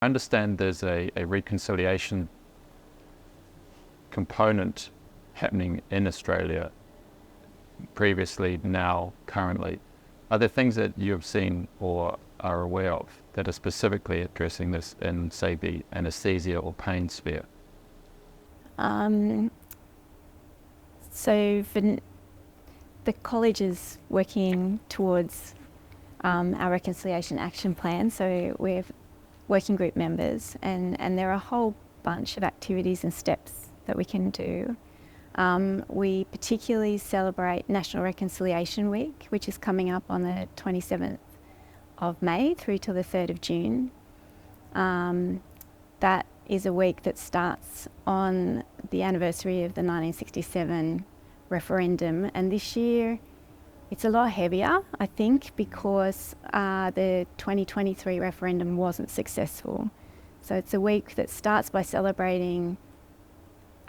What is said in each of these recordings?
understand there's a reconciliation component happening in Australia previously, now, currently. Are there things that you've seen or are aware of that are specifically addressing this in, say, the anaesthesia or pain sphere? So for the college is working towards our reconciliation action plan. So we're working group members, and there are a whole bunch of activities and steps that we can do. We particularly celebrate National Reconciliation Week, which is coming up on the 27th of May through to the 3rd of June. That is a week that starts on the anniversary of the 1967 referendum, and this year it's a lot heavier, I think, because the 2023 referendum wasn't successful. So it's a week that starts by celebrating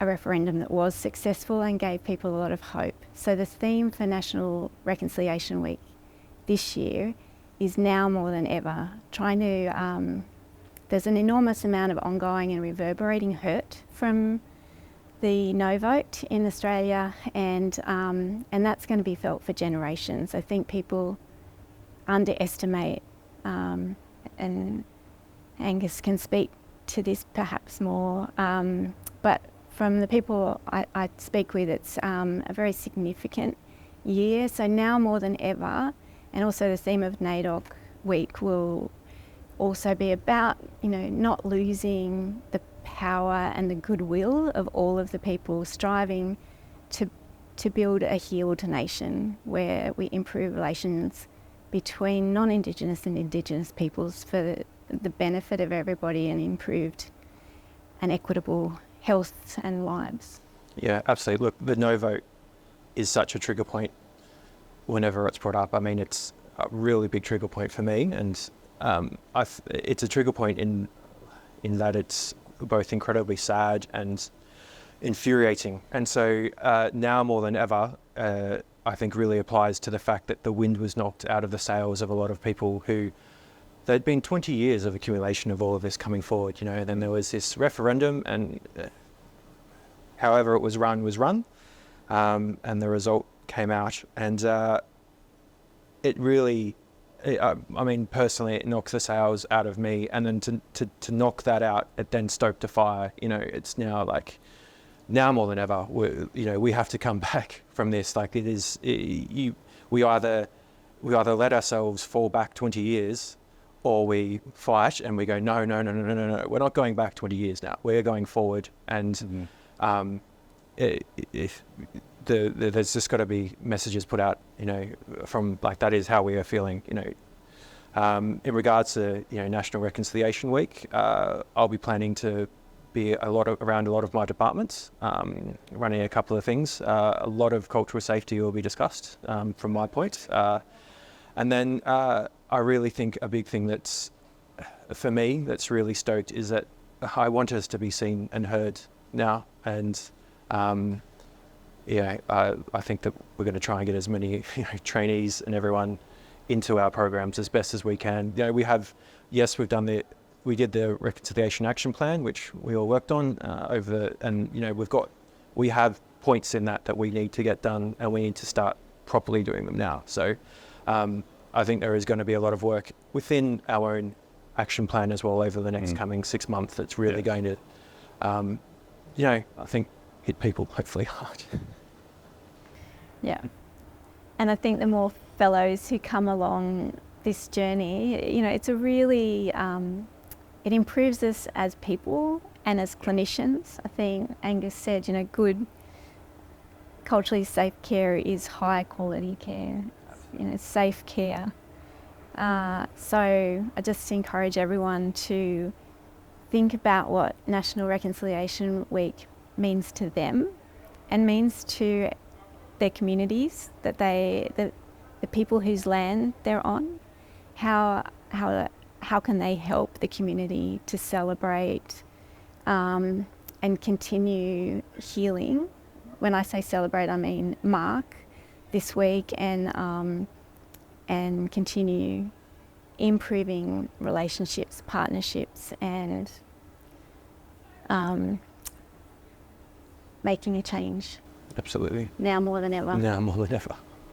a referendum that was successful and gave people a lot of hope. So the theme for National Reconciliation Week this year is now more than ever trying to, there's an enormous amount of ongoing and reverberating hurt from the no vote in Australia, and that's going to be felt for generations. I think people underestimate, and Angus can speak to this perhaps more, but from the people I speak with, it's a very significant year. So now more than ever, and also the theme of NAIDOC Week will also be about, not losing the power and the goodwill of all of the people striving to build a healed nation where we improve relations between non-Indigenous and Indigenous peoples for the benefit of everybody and improved and equitable health and lives. Yeah, absolutely. Look, the no vote is such a trigger point whenever it's brought up. I mean, it's a really big trigger point for me, and it's a trigger point in that it's both incredibly sad and infuriating. And so now more than ever, I think really applies to the fact that the wind was knocked out of the sails of a lot of people who, there'd been 20 years of accumulation of all of this coming forward, and then there was this referendum, and however it was run, and the result came out, and it really, I mean, personally, it knocks the sails out of me, and then to knock that out, it then stoked a fire. It's now like, now more than ever, we have to come back from this. Like, it is, we either let ourselves fall back 20 years, or we fight and we go, no, we're not going back 20 years now. We're going forward, and there's just got to be messages put out, from like, that is how we are feeling, in regards to, National Reconciliation Week. I'll be planning to be around a lot of my departments, running a couple of things. A lot of cultural safety will be discussed, from my point. And then I really think a big thing that's, for me, that's really stoked is that I want us to be seen and heard now. And I think that we're going to try and get as many trainees and everyone into our programs as best as we can. We did the Reconciliation Action Plan, which we all worked on we have points in that we need to get done, and we need to start properly doing them now. So I think there is going to be a lot of work within our own action plan as well over the next coming 6 months that's really going to, I think, hit people hopefully hard. Yeah. And I think the more fellows who come along this journey, it's a really, it improves us as people and as clinicians. I think Angus said, good culturally safe care is high quality care, safe care. So I just encourage everyone to think about what National Reconciliation Week means to them and means to their communities, that the people whose land they're on, how can they help the community to celebrate and continue healing. When I say celebrate, I mean mark this week and continue improving relationships, partnerships, and making a change Absolutely. now more than ever. Now more than ever.